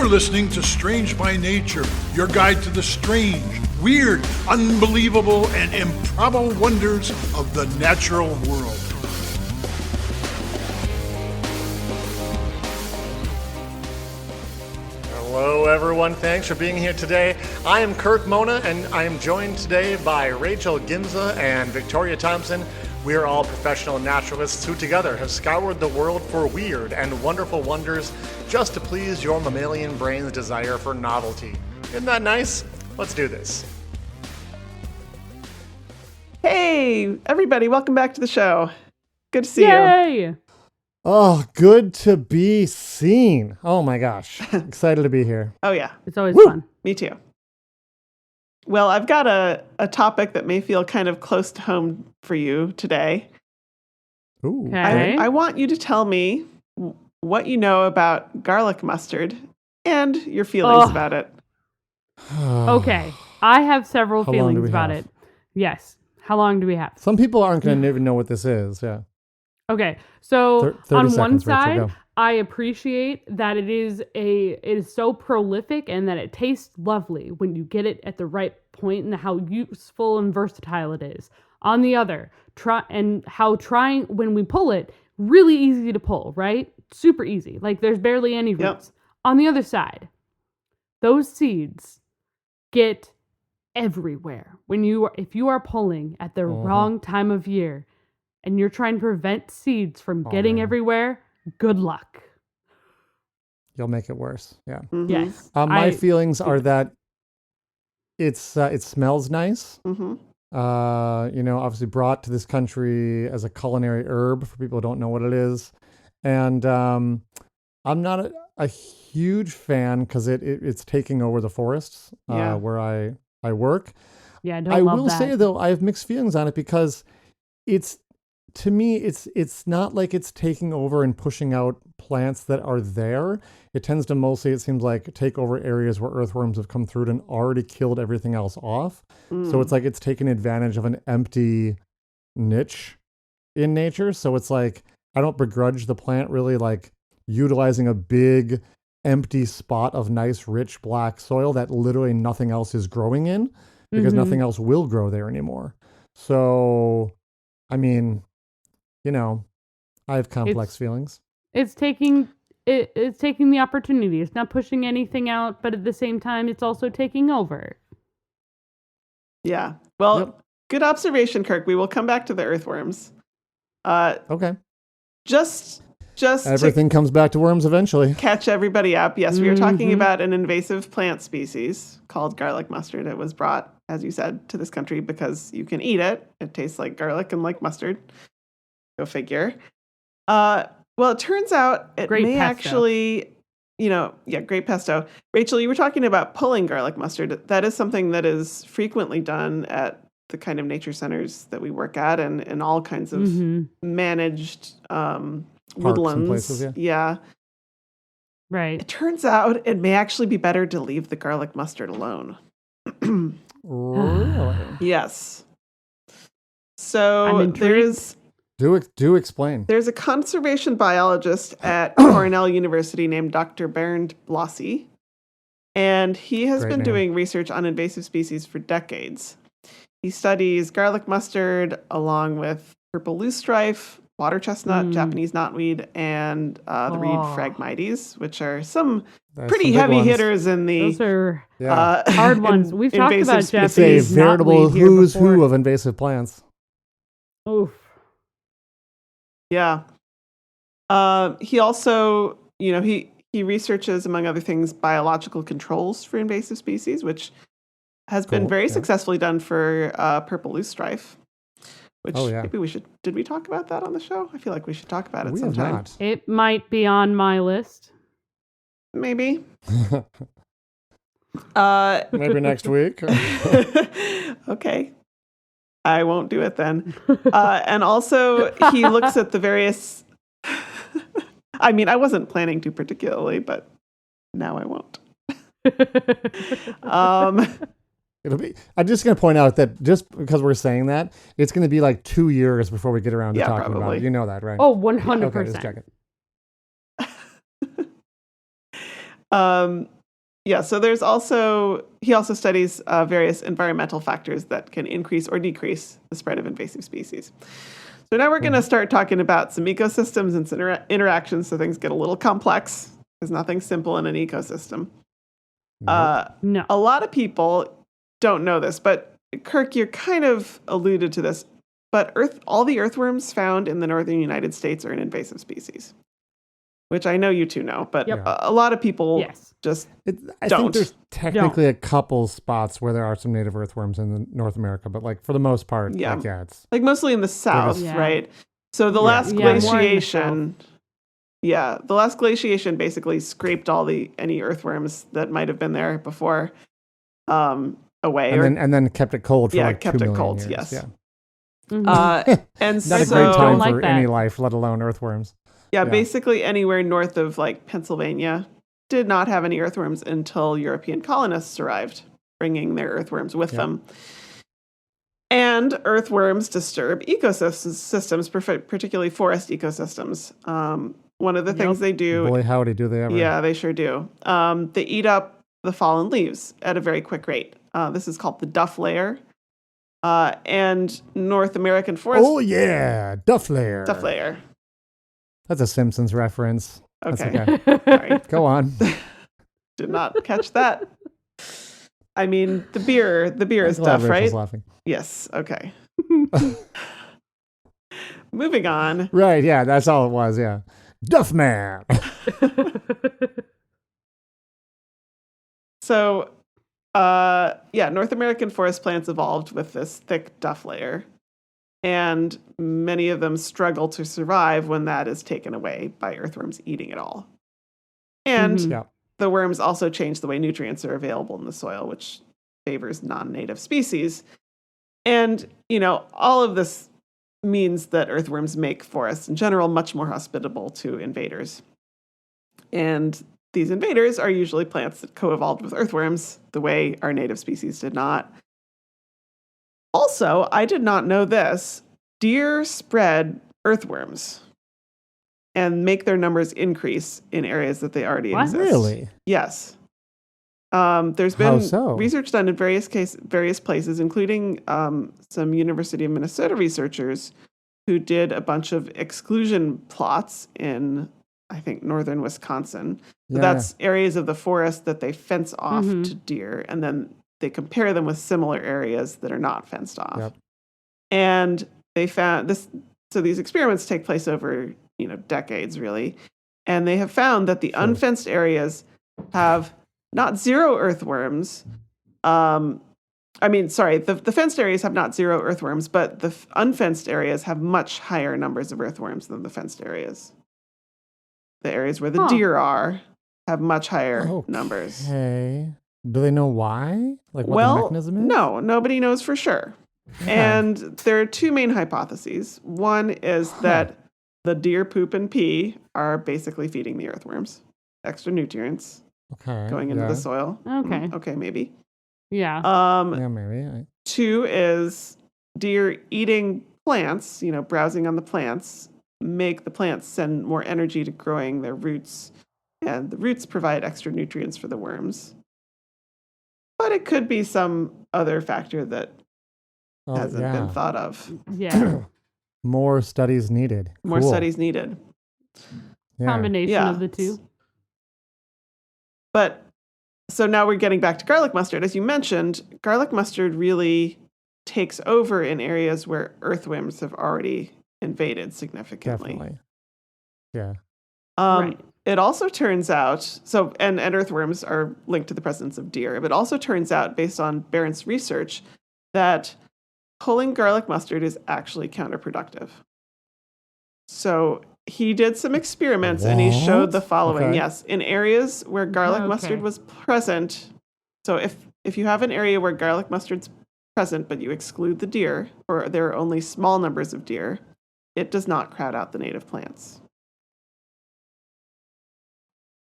You're listening to Strange by Nature, your guide to the strange, weird, unbelievable, and improbable wonders of the natural world. Hello, everyone. Thanks for being here today. I am Kirk Mona, and I am joined today by Rachel Ginza and Victoria Thompson. We are all professional naturalists who together have scoured the world for weird and wonderful wonders just to please your mammalian brain's desire for novelty. Isn't that nice? Let's do this. Hey, everybody, welcome back to the show. Good to see you. Yay! Oh, good to be seen. Oh my gosh. Excited to be here. Oh, yeah. It's always Woo! fun. Me too. Well, I've got a topic that may feel kind of close to home for you today. Ooh. Okay. I want you to tell me what you know about garlic mustard and your feelings about it. Okay. I have several How long do feelings we about have? it. Yes. How long do we have? Some people aren't going to even know what this is. Yeah. Okay. So 30 on one seconds, Rachel, side, go. I appreciate that it is so prolific and that it tastes lovely when you get it at the right point and how useful and versatile it is. On the other, when we pull it, really easy to pull, right? Super easy. Like there's barely any roots. On the other side, those seeds get everywhere. If you are pulling at the wrong time of year and you're trying to prevent seeds from getting man. everywhere, good luck. You'll make it worse. Yeah. Mhm. Yes. My feelings are that it smells nice. Mhm. Obviously brought to this country as a culinary herb for people who don't know what it is. And I'm not a huge fan because it's taking over the forests Yeah. where I work. Yeah, don't I love will that. say though, I have mixed feelings on it because to me, it's not like it's taking over and pushing out plants that are there. It tends to mostly, it seems like, take over areas where earthworms have come through and already killed everything else off. So it's like it's taking advantage of an empty niche in nature. So it's like, I don't begrudge the plant really like utilizing a big empty spot of nice, rich black soil that literally nothing else is growing in because nothing else will grow there anymore. So, I mean, I have complex feelings. It's taking the opportunity. It's not pushing anything out, but at the same time, it's also taking over. Yeah. Well, Yep. Good observation, Kirk. We will come back to the earthworms. Okay. Just Everything comes back to worms eventually. to catch everybody up. Yes, we are talking about an invasive plant species called garlic mustard. It was brought, as you said, to this country because you can eat it. It tastes like garlic and like mustard. Go figure. Well, it turns out it Great may pesto. actually, great pesto. Rachel, you were talking about pulling garlic mustard. That is something that is frequently done at the kind of nature centers that we work at and in all kinds of managed woodlands. places, yeah. Right. It turns out it may actually be better to leave the garlic mustard alone. Really? Yes. I'm So intrigued. Do explain. There's a conservation biologist at Cornell University named Dr. Bernd Blasi, and he has Great been name. doing research on invasive species for decades. He studies garlic mustard along with purple loosestrife, water chestnut, Japanese knotweed, and the reed Phragmites, which are some That's pretty some big heavy ones. hitters in the Those are hard hard ones. We've talked about It's a Japanese veritable knotweed here who's before. who of invasive plants. Oof. Yeah. He also, he researches, among other things, biological controls for invasive species, which has been Cool, very yeah. successfully done for purple loosestrife. Which Oh, yeah. maybe we should. Did we talk about that on the show? I feel like we should talk about it We have sometime. not. It might be on my list. Maybe. Maybe next week. Okay. I won't do it then. And also, he looks at the various. I mean, I wasn't planning to particularly, but now I won't. It'll be. I'm just going to point out that just because we're saying that, it's going to be like 2 years before we get around to Yeah, talking about probably. it. You know that, right? Oh, 100%. Okay, just checking. Yeah, so he also studies various environmental factors that can increase or decrease the spread of invasive species. So now we're going to start talking about some ecosystems and some interactions, so things get a little complex. There's nothing simple in an ecosystem. No. A lot of people don't know this, but Kirk, you kind of alluded to this, but all the earthworms found in the northern United States are an invasive species, which I know you two know, but a lot of people just I don't. think there's technically a couple spots where there are some native earthworms in North America, but like for the most part, it's like mostly in the south, right? So the last more in the glaciation, the last glaciation basically scraped any earthworms that might have been there before away, and then kept it cold for like kept 2 it million cold, years. yes. Yeah. And Not a so, great time like for that. any life, let alone earthworms. Yeah, basically anywhere north of like Pennsylvania did not have any earthworms until European colonists arrived, bringing their earthworms with them. And earthworms disturb ecosystems, particularly forest ecosystems. One of the things they do... Boy, howdy, do they ever. Yeah, they sure do. They eat up the fallen leaves at a very quick rate. This is called the duff layer. And North American forest... Oh, yeah, duff layer. Duff layer. That's a Simpsons reference. Okay. That's Sorry. Go on. Did not catch that. I mean, the beer is glad duff, right? Rachel's laughing. Yes. Okay. Moving on. Right. Yeah. That's all it was. Yeah. Duff man. So, North American forest plants evolved with this thick duff layer, and many of them struggle to survive when that is taken away by earthworms eating it all. And the worms also change the way nutrients are available in the soil, which favors non-native species. And, all of this means that earthworms make forests in general much more hospitable to invaders. And these invaders are usually plants that co-evolved with earthworms the way our native species did not. Also, I did not know this. Deer spread earthworms and make their numbers increase in areas that they already exist. Really? Yes. There's been so? research done in various places, including some University of Minnesota researchers who did a bunch of exclusion plots in, I think, northern Wisconsin. So that's areas of the forest that they fence off to deer, and then they compare them with similar areas that are not fenced off. Yep. And they found this. So these experiments take place over, decades, really. And they have found that the unfenced areas have not zero earthworms. The fenced areas have not zero earthworms, but the unfenced areas have much higher numbers of earthworms than the fenced areas. The areas where the deer are have much higher numbers. Okay. Do they know why? Like what the mechanism is? No, nobody knows for sure. And there are two main hypotheses. One is that the deer poop and pee are basically feeding the earthworms extra nutrients going into the soil. Okay. Okay, maybe. Yeah. Maybe. Two is deer eating plants, browsing on the plants, make the plants send more energy to growing their roots, and the roots provide extra nutrients for the worms. But it could be some other factor that hasn't been thought of. Yeah. More studies needed. More studies needed. Yeah. Combination of the two. But so now we're getting back to garlic mustard. As you mentioned, garlic mustard really takes over in areas where earthworms have already invaded significantly. Definitely. Yeah. Right. It also turns out, and earthworms are linked to the presence of deer. It also turns out, based on Barron's research, that pulling garlic mustard is actually counterproductive. So he did some experiments and he showed the following. Okay. Yes, in areas where garlic mustard was present. So if you have an area where garlic mustard's present, but you exclude the deer, or there are only small numbers of deer, it does not crowd out the native plants.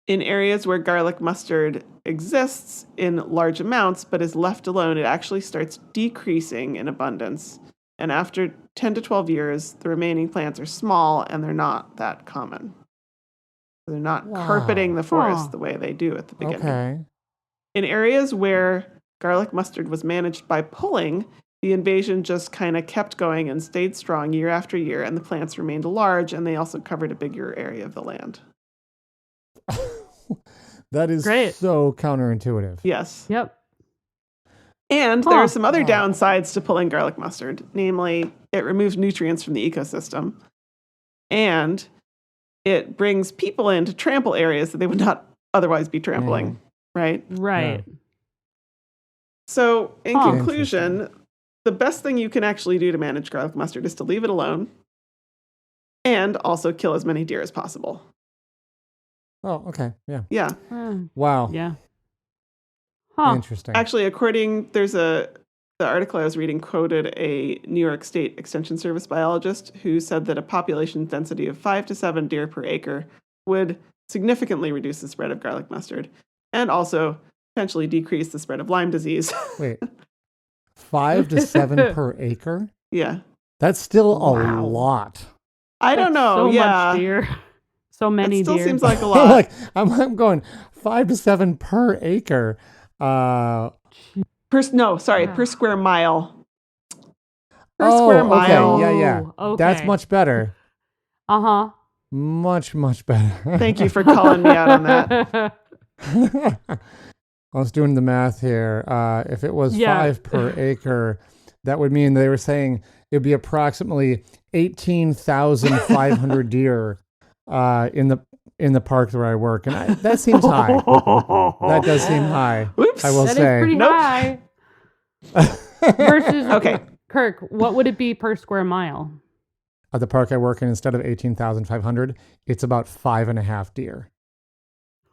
In areas where garlic mustard exists in large amounts but is left alone, it actually starts decreasing in abundance. And after 10 to 12 years, the remaining plants are small and they're not that common. They're not carpeting the forest the way they do at the beginning. Okay. In areas where garlic mustard was managed by pulling, the invasion just kind of kept going and stayed strong year after year, and the plants remained large, and they also covered a bigger area of the land. That is Great. so counterintuitive. Yes. Yep. And there are some other downsides to pulling garlic mustard. Namely, it removes nutrients from the ecosystem. And it brings people in to trample areas that they would not otherwise be trampling. Right? Right. Yeah. So, in Huh. conclusion, the best thing you can actually do to manage garlic mustard is to leave it alone and also kill as many deer as possible. Oh, okay. Yeah. Yeah. Wow. Yeah. Huh. Interesting. Actually, the article I was reading quoted a New York State Extension Service biologist who said that a population density of 5 to 7 deer per acre would significantly reduce the spread of garlic mustard and also potentially decrease the spread of Lyme disease. Wait. 5 to 7 per acre? Yeah. That's still a Wow. lot. I don't know. So yeah. much deer. So many It still deer. seems like a lot. Like I'm going 5 to 7 per acre. Per square mile. Per Oh, square okay. mile. Yeah. Oh, That's okay. much better. Uh-huh. Much better. Thank you for calling me out on that. I was doing the math here. If it was 5 per acre, that would mean they were saying it would be approximately 18,500 deer in the park where I work, and that seems high. That does seem high. Oops. I will That say. is pretty Nope. high. Versus, Okay. Kirk, what would it be per square mile? At the park I work in, instead of 18,500, it's about 5.5 deer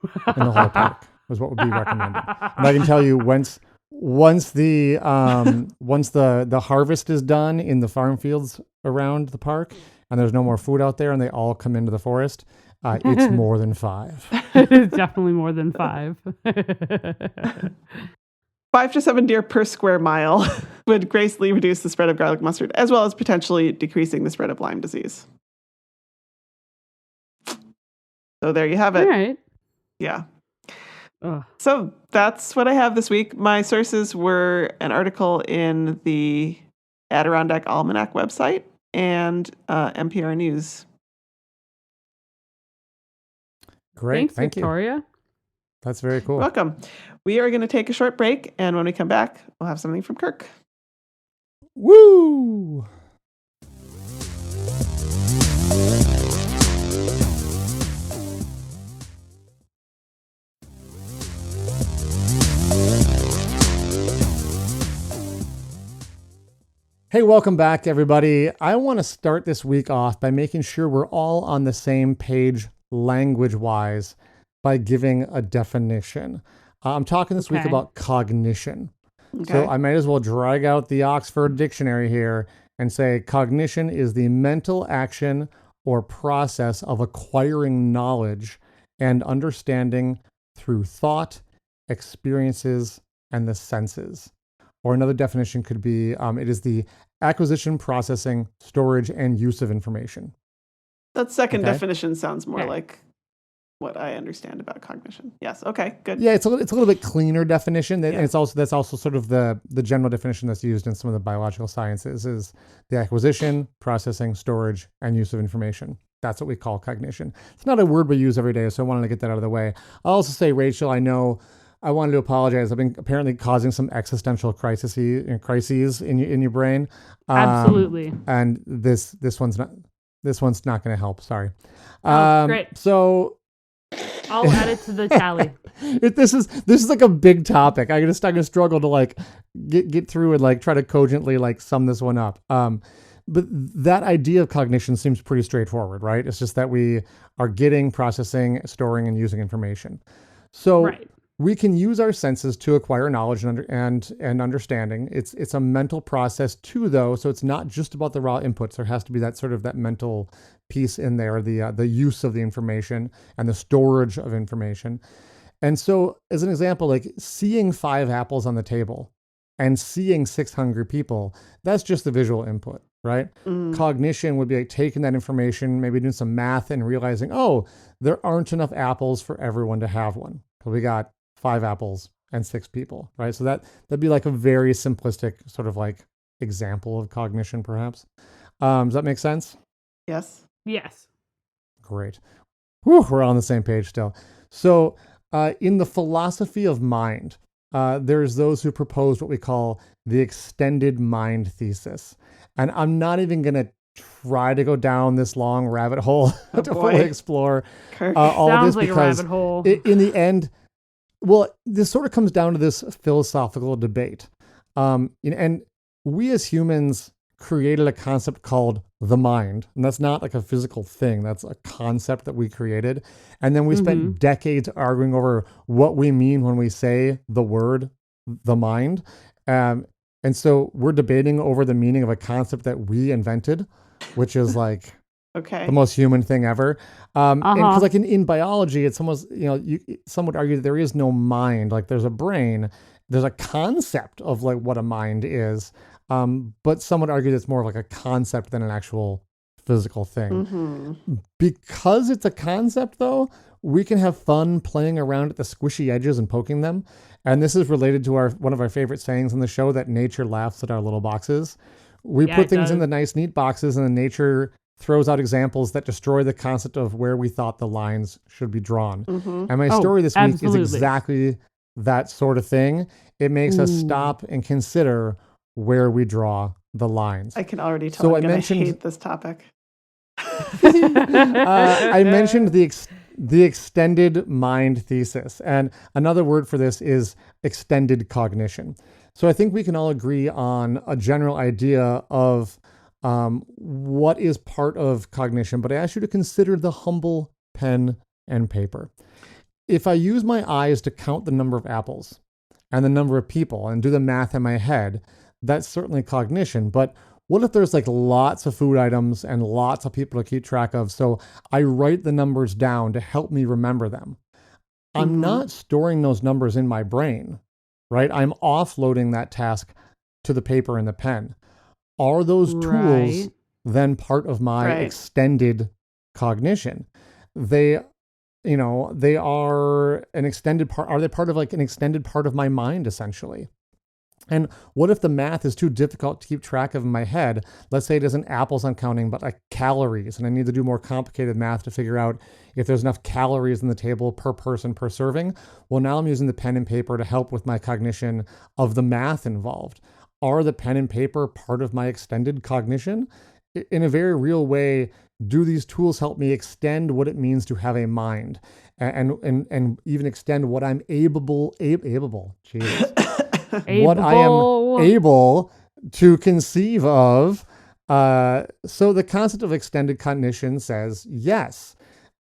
in the whole park. Was what would be recommended. And I can tell you once the harvest is done in the farm fields around the park, and there's no more food out there, and they all come into the forest, it's more than 5. It's definitely more than 5. 5 to 7 deer per square mile would greatly reduce the spread of garlic mustard, as well as potentially decreasing the spread of Lyme disease. So there you have it. All right. Yeah. Ugh. So that's what I have this week. My sources were an article in the Adirondack Almanac website and NPR News. Great, Thanks, thank you. Victoria. That's very cool. Welcome. We are going to take a short break, and when we come back, we'll have something from Kirk. Woo! Hey, welcome back, everybody. I want to start this week off by making sure we're all on the same page language-wise by giving a definition. I'm talking this week Okay. about cognition. Okay. So I might as well drag out the Oxford Dictionary here and say cognition is the mental action or process of acquiring knowledge and understanding through thought, experiences, and the senses. Or another definition could be, it is the acquisition, processing, storage, and use of information. That second Okay. definition sounds more Okay. like what I understand about cognition. Yes. Okay. Good. Yeah, it's a little bit cleaner definition. And Yeah. that's also sort of the general definition that's used in some of the biological sciences is the acquisition, processing, storage, and use of information. That's what we call cognition. It's not a word we use every day, so I wanted to get that out of the way. I'll also say, Rachel, I know I wanted to apologize. I've been apparently causing some existential crises in your brain. Absolutely. And this one's not going to help. Sorry. Great. So I'll add it to the tally. this is like a big topic. I'm gonna struggle to like get through and like try to cogently like sum this one up. But that idea of cognition seems pretty straightforward, right? It's just that we are getting, processing, storing, and using information. So Right. we can use our senses to acquire knowledge and understanding. It's a mental process too, though. So it's not just about the raw inputs. There has to be that sort of that mental piece in there, the use of the information and the storage of information. And so, as an example, like seeing 5 apples on the table and seeing 6 hungry people, that's just the visual input, right? Cognition would be like taking that information, maybe doing some math and realizing, oh, there aren't enough apples for everyone to have one. So we got 5 apples and 6 people, right? So that'd be like a very simplistic sort of like example of cognition, perhaps. Does that make sense? Yes. Yes. Great. Whew, we're on the same page still. So in the philosophy of mind, there's those who propose what we call the extended mind thesis. And I'm not even going to try to go down this long rabbit hole to fully explore all of Sounds this like because a rabbit hole. in the end, well, this sort of comes down to this philosophical debate. And we as humans created a concept called the mind. And that's not like a physical thing. That's a concept that we created. And then we spent decades arguing over what we mean when we say the word, the mind. And so we're debating over the meaning of a concept that we invented, which is like the most human thing ever. And because like in biology, it's almost, some would argue that there is no mind. Like there's a brain, there's a concept of like what a mind is. But some would argue that it's more of like a concept than an actual physical thing. Because it's a concept, though, we can have fun playing around at the squishy edges and poking them. And this is related to one of our favorite sayings in the show, that nature laughs at our little boxes. We put things in the nice, neat boxes, and then nature throws out examples that destroy the concept of where we thought the lines should be drawn. And my story this week is exactly that sort of thing. It makes us stop and consider where we draw the lines. I can already tell I'm going to hate this topic. I mentioned the extended mind thesis, and another word for this is extended cognition. So I think we can all agree on a general idea of what is part of cognition, but I ask you to consider the humble pen and paper. If I use my eyes to count the number of apples and the number of people and do the math in my head, that's certainly cognition. But what if there's like lots of food items and lots of people to keep track of? So I write the numbers down to help me remember them. I'm not storing those numbers in my brain, right? I'm offloading that task to the paper and the pen. Are those tools then part of my extended cognition? They are an extended part. Are they part of like an extended part of my mind, essentially? And what if the math is too difficult to keep track of in my head? Let's say it isn't apples I'm counting, but like calories, and I need to do more complicated math to figure out if there's enough calories in the table per person per serving. Well, now I'm using the pen and paper to help with my cognition of the math involved. Are the pen and paper part of my extended cognition? In a very real way, do these tools help me extend what it means to have a mind, and even extend what I'm able, Jesus. What I am able to conceive of. So the concept of extended cognition says yes.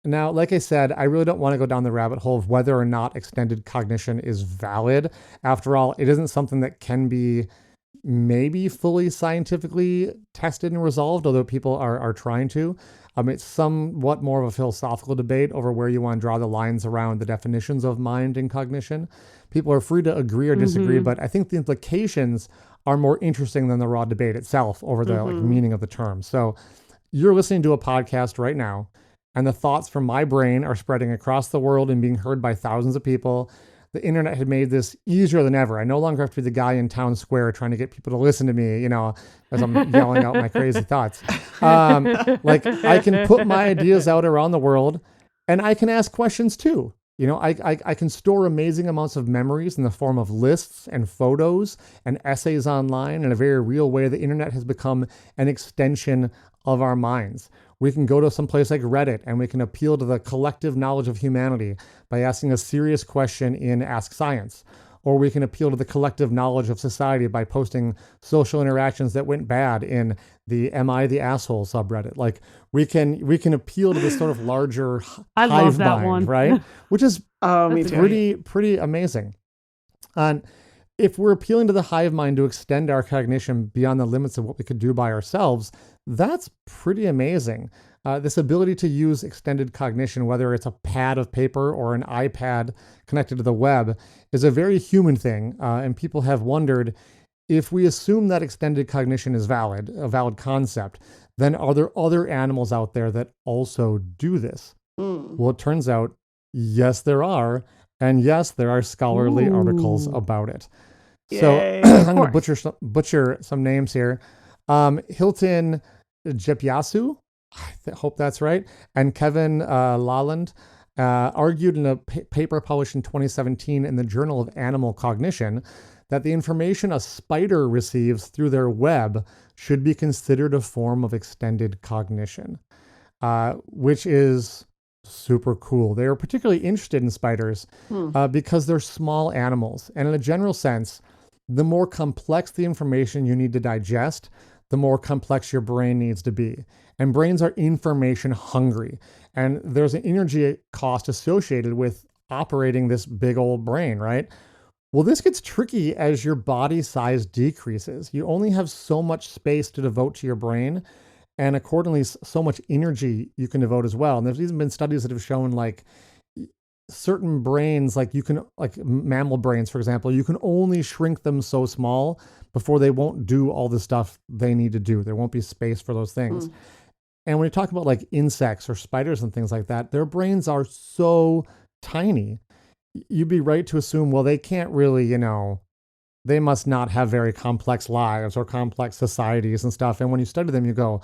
Now, like I said, I really don't want to go down the rabbit hole of whether or not extended cognition is valid. After all, it isn't something that can be maybe fully scientifically tested and resolved, although people are trying to. It's somewhat more of a philosophical debate over where you want to draw the lines around the definitions of mind and cognition. People are free to agree or disagree, but I think the implications are more interesting than the raw debate itself over the meaning of the term. So you're listening to a podcast right now, and the thoughts from my brain are spreading across the world and being heard by thousands of people. The internet had made this easier than ever. I no longer have to be the guy in town square trying to get people to listen to me, as I'm yelling out my crazy thoughts. Like I can put my ideas out around the world, and I can ask questions too. I can store amazing amounts of memories in the form of lists and photos and essays online. In a very real way, the internet has become an extension of our minds. We can go to some place like Reddit, and we can appeal to the collective knowledge of humanity by asking a serious question in Ask Science. Or we can appeal to the collective knowledge of society by posting social interactions that went bad in the Am I the Asshole subreddit. Like we can appeal to this sort of larger hive mind, right? Which is pretty amazing. And if we're appealing to the hive mind to extend our cognition beyond the limits of what we could do by ourselves, that's pretty amazing. This ability to use extended cognition, whether it's a pad of paper or an iPad connected to the web, is a very human thing. And people have wondered, if we assume that extended cognition is valid, a valid concept, then are there other animals out there that also do this? Well, it turns out, yes, there are. And yes, there are scholarly articles Ooh. about it. Yay. So I'm going course. to butcher some names here. Hilton Jepiasu, hope that's right, and Kevin Laland argued in a paper published in 2017 in the Journal of Animal Cognition that the information a spider receives through their web should be considered a form of extended cognition, which is super cool. They are particularly interested in spiders because they're small animals. And in a general sense, the more complex the information you need to digest, the more complex your brain needs to be. And brains are information hungry. And there's an energy cost associated with operating this big old brain, right? Well, this gets tricky as your body size decreases. You only have so much space to devote to your brain, and accordingly, so much energy you can devote as well. And there's even been studies that have shown like certain brains, like mammal brains, for example, you can only shrink them so small before they won't do all the stuff they need to do. There won't be space for those things. And when you talk about like insects or spiders and things like that, their brains are so tiny. You'd be right to assume, well, they can't really, they must not have very complex lives or complex societies and stuff. And when you study them, you go,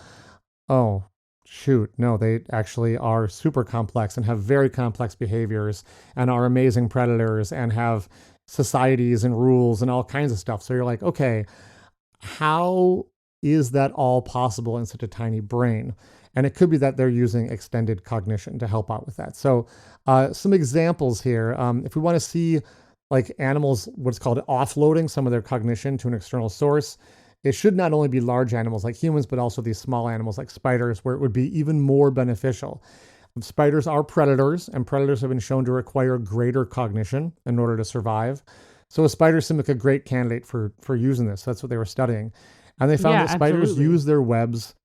oh, shoot, no, they actually are super complex and have very complex behaviors and are amazing predators and have societies and rules and all kinds of stuff. So you're like, okay, how is that all possible in such a tiny brain? And it could be that they're using extended cognition to help out with that. So some examples here, if we want to see like animals, what's called offloading some of their cognition to an external source, it should not only be large animals like humans, but also these small animals like spiders, where it would be even more beneficial. Spiders are predators, and predators have been shown to require greater cognition in order to survive. So a spider seemed like a great candidate for using this. That's what they were studying. And they found that spiders use their webs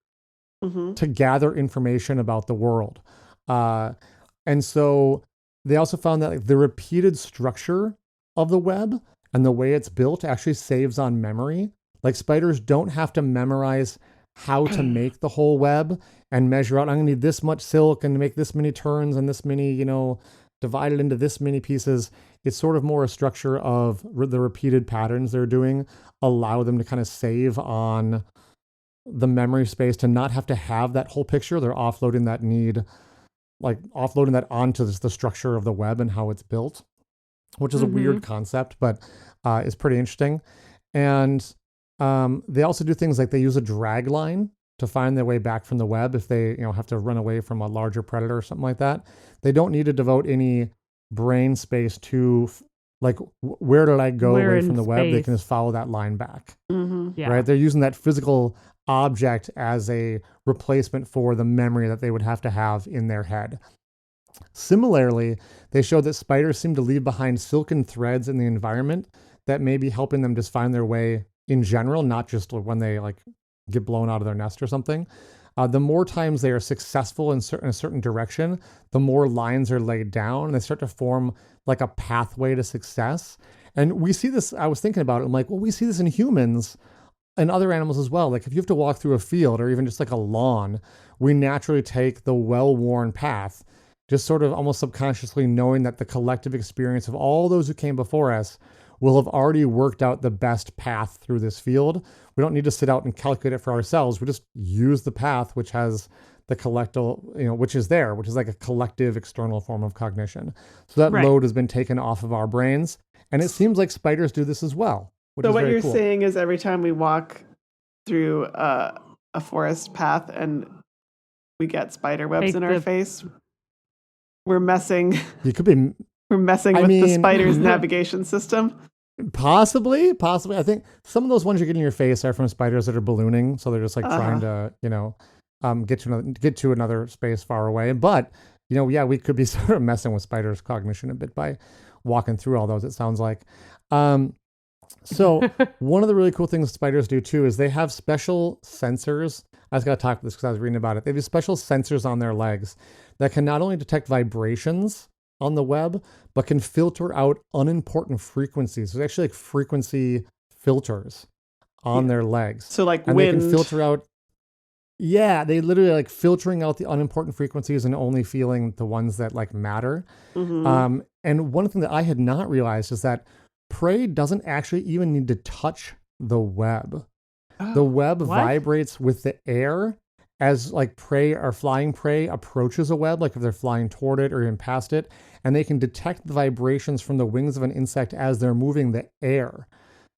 to gather information about the world. And so they also found that like, the repeated structure of the web and the way it's built actually saves on memory. Like spiders don't have to memorize how to make the whole web and measure out, I'm going to need this much silk and make this many turns and this many, divided into this many pieces. It's sort of more a structure of the repeated patterns they're doing allow them to kind of save on the memory space to not have to have that whole picture. They're offloading that need, like offloading that onto the structure of the web and how it's built, which is a weird concept, but it's pretty interesting. And they also do things like they use a drag line to find their way back from the web if they have to run away from a larger predator or something like that. They don't need to devote any brain space to like where did I go away from the web? They can just follow that line back. Right? They're using that physical object as a replacement for the memory that they would have to have in their head. Similarly, they showed that spiders seem to leave behind silken threads in the environment that may be helping them just find their way in general, not just when they like get blown out of their nest or something. The more times they are successful in a certain direction, the more lines are laid down and they start to form like a pathway to success. And we see this, I was thinking about it, I'm like, well, we see this in humans and other animals as well. Like if you have to walk through a field or even just like a lawn, we naturally take the well-worn path, just sort of almost subconsciously knowing that the collective experience of all those who came before us will have already worked out the best path through this field. We don't need to sit out and calculate it for ourselves. We just use the path, which has the collective, which is there, which is like a collective external form of cognition. So that load has been taken off of our brains. And it seems like spiders do this as well. So what you're saying is every time we walk through a forest path and we get spider webs in our face, we're messing. You could be. We're messing with the spider's navigation system. Possibly. I think some of those ones you get in your face are from spiders that are ballooning, so they're just like trying to, get to another space far away. But we could be sort of messing with spiders' cognition a bit by walking through all those. It sounds like. So one of the really cool things spiders do too is they have special sensors. I just got to talk about this because I was reading about it. They have special sensors on their legs that can not only detect vibrations on the web, but can filter out unimportant frequencies. There's actually like frequency filters on their legs. So like and wind. They can filter out, Yeah, they literally like filtering out the unimportant frequencies and only feeling the ones that like matter. And one thing that I had not realized is that prey doesn't actually even need to touch the web. The web vibrates with the air as like prey or flying prey approaches a web, like if they're flying toward it or even past it, and they can detect the vibrations from the wings of an insect as they're moving the air.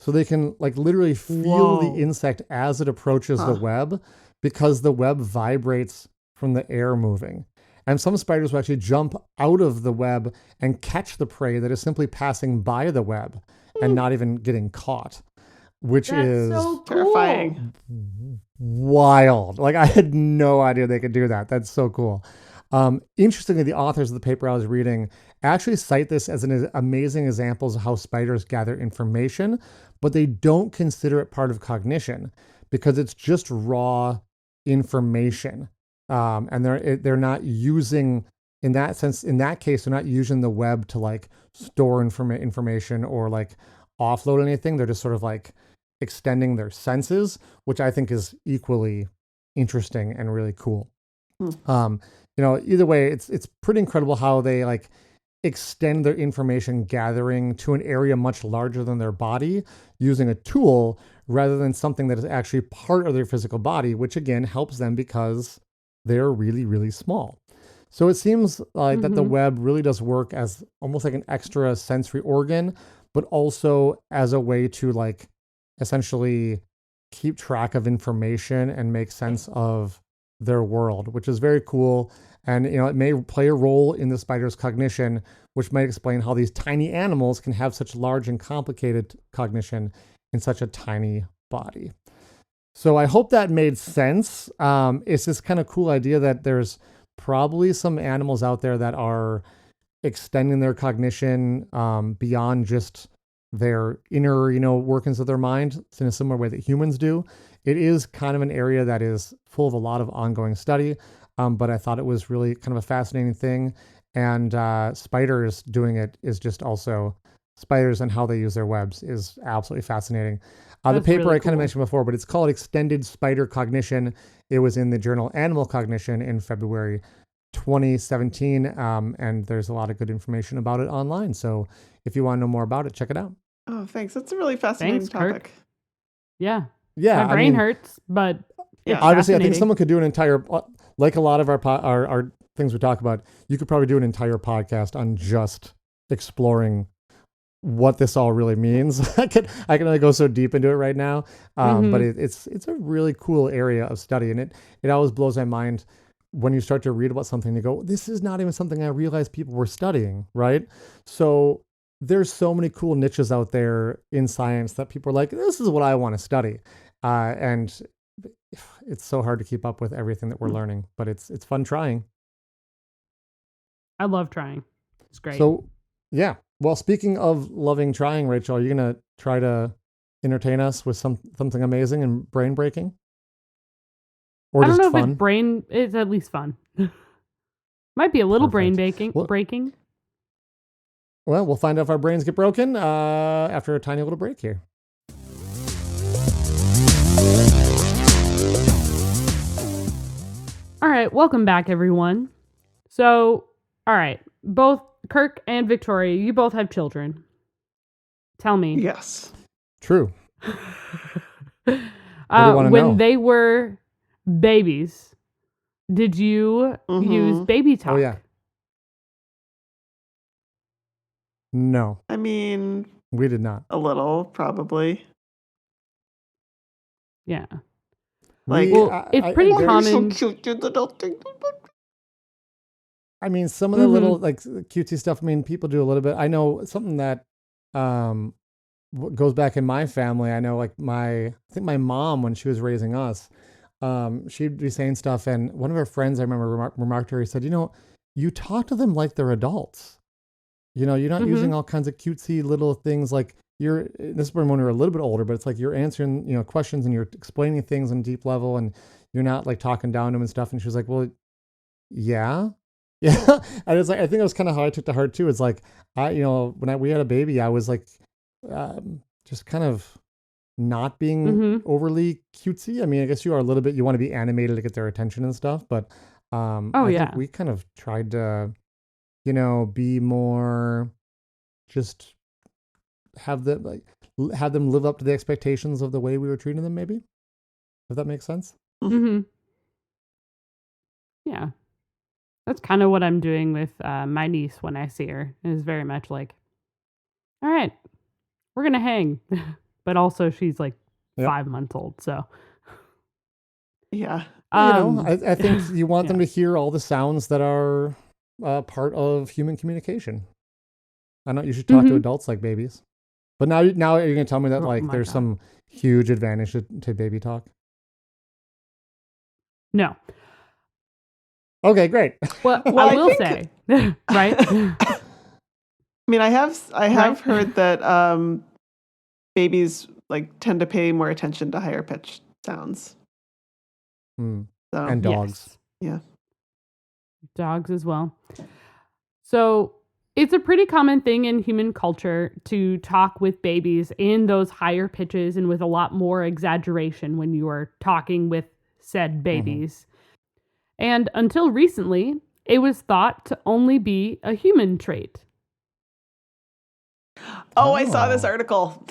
So they can like literally feel the insect as it approaches the web, because the web vibrates from the air moving. And some spiders will actually jump out of the web and catch the prey that is simply passing by the web and not even getting caught, which is so cool. Terrifying. wild. Like I had no idea they could do that. That's so cool. Interestingly, the authors of the paper I was reading actually cite this as an amazing examples of how spiders gather information, but they don't consider it part of cognition because it's just raw information. And they're not using, in that sense, in that case, they're not using the web to like store information or like offload anything. They're just sort of like extending their senses, which I think is equally interesting and really cool. Either way, it's pretty incredible how they like extend their information gathering to an area much larger than their body using a tool rather than something that is actually part of their physical body, which again helps them because they're really, really small. So it seems like that the web really does work as almost like an extra sensory organ, but also as a way to like essentially keep track of information and make sense of their world, which is very cool. And, it may play a role in the spider's cognition, which might explain how these tiny animals can have such large and complicated cognition in such a tiny body. So I hope that made sense. It's this kind of cool idea that there's probably some animals out there that are extending their cognition beyond just their inner, workings of their mind in a similar way that humans do. It is kind of an area that is full of a lot of ongoing study, but I thought it was really kind of a fascinating thing. And spiders doing it is just also, spiders and how they use their webs is absolutely fascinating. The paper really I kind of mentioned before, but it's called Extended Spider Cognition. It was in the journal Animal Cognition in February 2017, and there's a lot of good information about it online. So if you want to know more about it, check it out. Oh, thanks. That's a really fascinating topic. Kirk. Yeah. Yeah. My brain hurts, but Yeah, obviously, I think someone could do an entire, like a lot of our things we talk about, you could probably do an entire podcast on just exploring what this all really means. I can only go so deep into it right now, but it's a really cool area of study, and it always blows my mind when you start to read about something. You go, this is not even something I realized people were studying, right? So there's so many cool niches out there in science that people are like, this is what I want to study, and it's so hard to keep up with everything that we're learning, but it's fun trying. I love trying. It's great. So, yeah. Well, speaking of loving trying, Rachel, are you going to try to entertain us with something amazing and brain breaking? Or I don't just know fun? if it's at least fun. Might be a little brain breaking. Well, we'll find out if our brains get broken after a tiny little break here. All right, welcome back, everyone. So, all right, both Kirk and Victoria, you both have children. Tell me. Yes. True. When they were babies, did you use baby talk? Oh, yeah. No. I mean, we did not. A little, probably. Yeah. Like, it's pretty common. So cute, you little thing. I mean, some of the little like cutesy stuff. I mean, people do a little bit. I know something that goes back in my family. I know, like I think my mom, when she was raising us, she'd be saying stuff, and one of her friends, I remember, remarked to her. He said, you talk to them like they're adults. You're not using all kinds of cutesy little things like this is when we're a little bit older, but it's like you're answering, questions and you're explaining things on a deep level, and you're not like talking down to them and stuff. And she was like, well, yeah. Yeah. And it's like, I think it was kind of how I took to heart too. It's like, when we had a baby, I was like, just kind of not being Mm-hmm. overly cutesy. I mean, I guess you are a little bit, you want to be animated to get their attention and stuff, but Oh, I yeah. think we kind of tried to, be more just have them have them live up to the expectations of the way we were treating them, maybe, if that makes sense. Mm-hmm. Yeah. That's kind of what I'm doing with my niece when I see her. It is very much like, all right, we're going to hang. But also she's like Yep. 5 months old. So, Yeah. I think you want them yeah. to hear all the sounds that are part of human communication. I know you should talk to Mhm. adults like babies, but now you're going to tell me that Oh like my there's God. some huge advantage to baby talk. No. Okay, great. Well, Well, I I will think- say, right? I mean, I have Right. heard that babies like tend to pay more attention to higher pitched sounds. Hmm. So And dogs. Yes. yeah. Dogs as well. So it's a pretty common thing in human culture to talk with babies in those higher pitches and with a lot more exaggeration when you are talking with said babies. And until recently, it was thought to only be a human trait. Oh, I saw this Oh. article.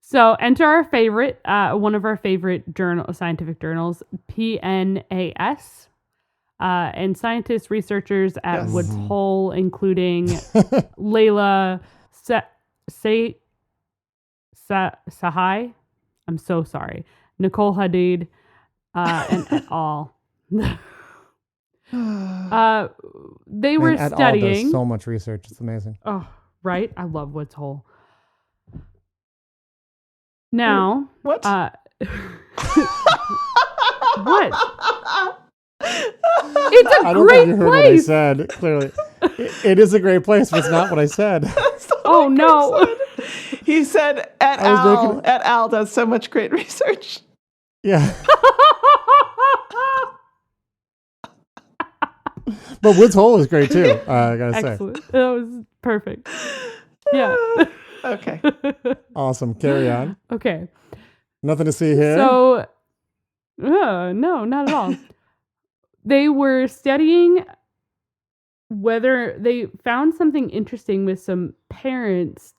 So enter our favorite, one of our favorite scientific journals, PNAS. And scientists, researchers at Yes. Woods Hole, including Layla Sahai. I'm so sorry. Nicole Hadid and et al. They were Man, et al. studying. Does so much research. It's amazing. Oh, right. I love Woods Hole. Now, What? what? It's a I don't great think you heard place. what I said. Clearly, it is a great place, but it's not what I said. Oh no. He said et I was al. making- Et al. Does so much great research. Yeah, but Woods Hole is great too. I gotta say, Excellent. That was perfect. Yeah. Okay. awesome. Carry on. Okay. Nothing to see here. So, no, not at all. They were studying whether they found something interesting with some parents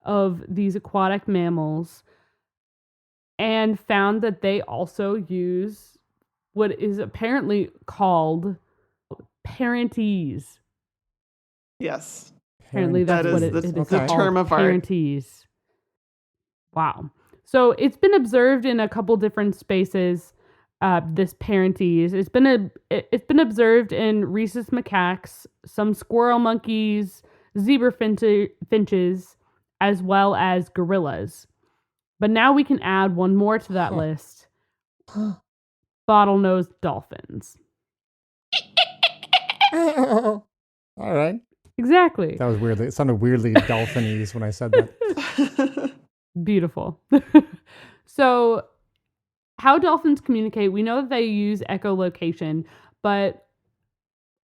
of these aquatic mammals and found that they also use what is apparently called parentese. Yes. Apparently that's That what is it is the called, term of art. parentese. Wow. So it's been observed in a couple different spaces. This parentese. It's been observed in rhesus macaques, some squirrel monkeys, zebra finches, as well as gorillas. But now we can add one more to that list: bottlenose dolphins. All right. Exactly. That was weirdly. It sounded weirdly dolphinese when I said that. Beautiful. So, how dolphins communicate, we know that they use echolocation, but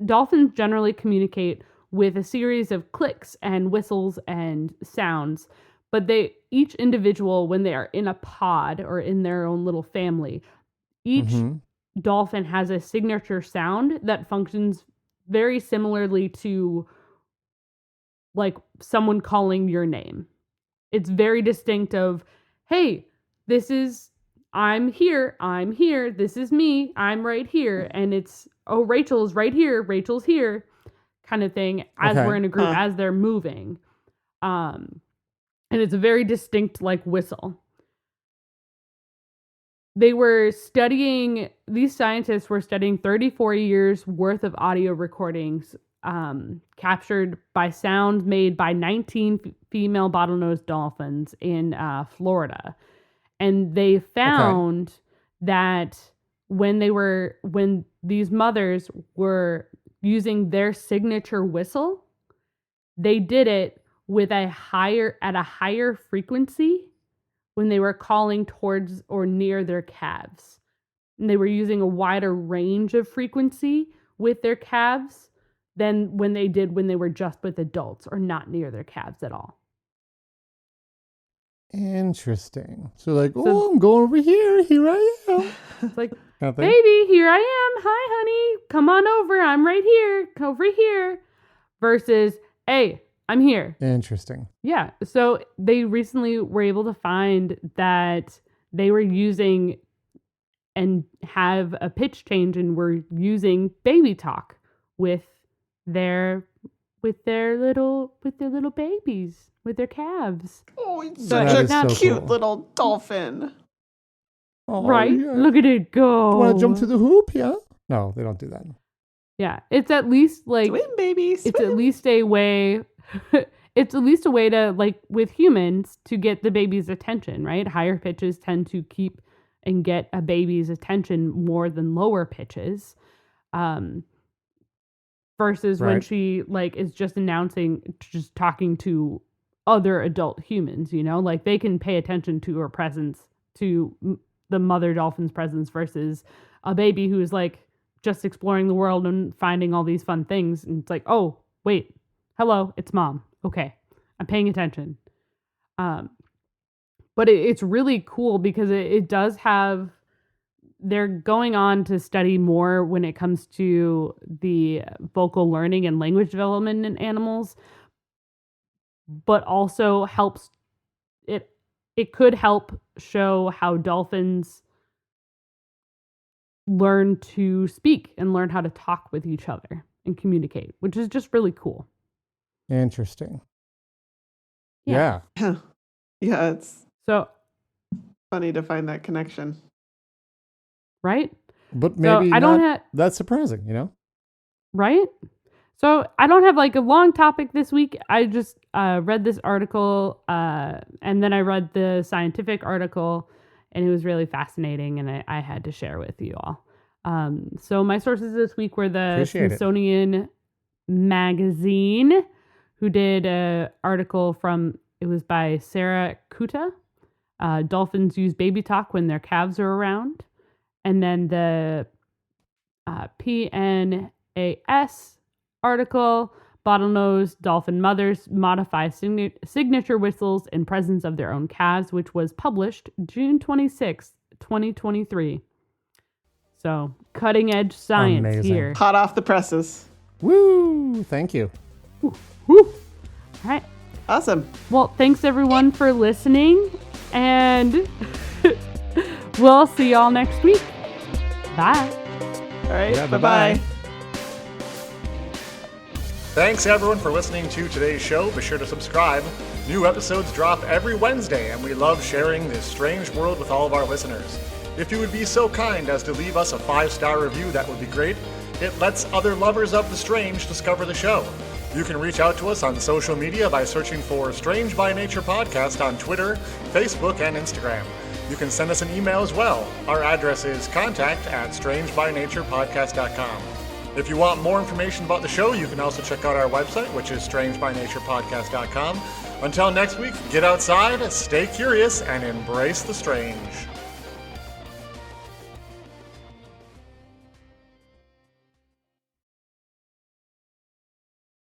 dolphins generally communicate with a series of clicks and whistles and sounds. But each individual, when they are in a pod or in their own little family, each Mhm. dolphin has a signature sound that functions very similarly to like someone calling your name. It's very distinct of, hey, I'm here, this is me, I'm right here. And it's, oh, Rachel's right here, Rachel's here, kind of thing, as Okay. we're in a group, as they're moving. And it's a very distinct like whistle. These scientists were studying 34 years worth of audio recordings captured by sound made by 19 female bottlenose dolphins in Florida. And they found that when these mothers were using their signature whistle, they did it at a higher frequency when they were calling towards or near their calves. And they were using a wider range of frequency with their calves than when they were just with adults or not near their calves at all. Interesting. So like, oh, I'm going over here. Here I am. It's like, Kind of thing. baby, here I am. Hi, honey. Come on over. I'm right here. Over here. Versus, hey, I'm here. Interesting. Yeah. So they recently were able to find that they were using and have a pitch change and were using baby talk with their little babies, with their calves. Oh, it's So such it's a so cute cool. little dolphin. Oh, Right? yeah. Look at it go. You want to jump through the hoop? Yeah. No, they don't do that. Yeah. It's at least like Swim, baby, swim. it's at least a way it's at least a way to, like with humans, to get the baby's attention, right? Higher pitches tend to keep and get a baby's attention more than lower pitches. Versus when Right. she like is just talking to other adult humans, like they can pay attention to her presence, to the mother dolphin's presence, versus a baby who is like just exploring the world and finding all these fun things. And it's like, oh, wait, hello, it's mom. Okay, I'm paying attention. But it's really cool because it does have, they're going on to study more when it comes to the vocal learning and language development in animals, but also helps, it could help show how dolphins learn to speak and learn how to talk with each other and communicate, which is just really cool. Interesting. Yeah. Yeah. Yeah, it's So, funny to find that connection. right? But maybe I don't not have, that's surprising, right? So I don't have like a long topic this week. I just read this article and then I read the scientific article, and it was really fascinating, and I had to share with you all. So my sources this week were the Appreciate it. Smithsonian Magazine, who did an article it was by Sarah Kuta. Dolphins use baby talk when their calves are around. And then the PNAS article, bottlenose dolphin mothers modify signature whistles in presence of their own calves, which was published June 26th, 2023. So, cutting edge science Amazing. here. Hot off the presses. Woo! Thank you. Woo. All right. Awesome. Well, thanks everyone for listening, and we'll see y'all next week. Bye. All right. Yeah, bye-bye. bye-bye. Thanks everyone for listening to today's show. Be sure to subscribe. New episodes drop every Wednesday, and we love sharing this strange world with all of our listeners. If you would be so kind as to leave us a 5-star review, that would be great. It lets other lovers of the strange discover the show. You can reach out to us on social media by searching for Strange by Nature Podcast on Twitter, Facebook, and Instagram. You can send us an email as well. Our address is contact@strangebynaturepodcast.com. If you want more information about the show, you can also check out our website, which is strangebynaturepodcast.com. Until next week, get outside, stay curious, and embrace the strange.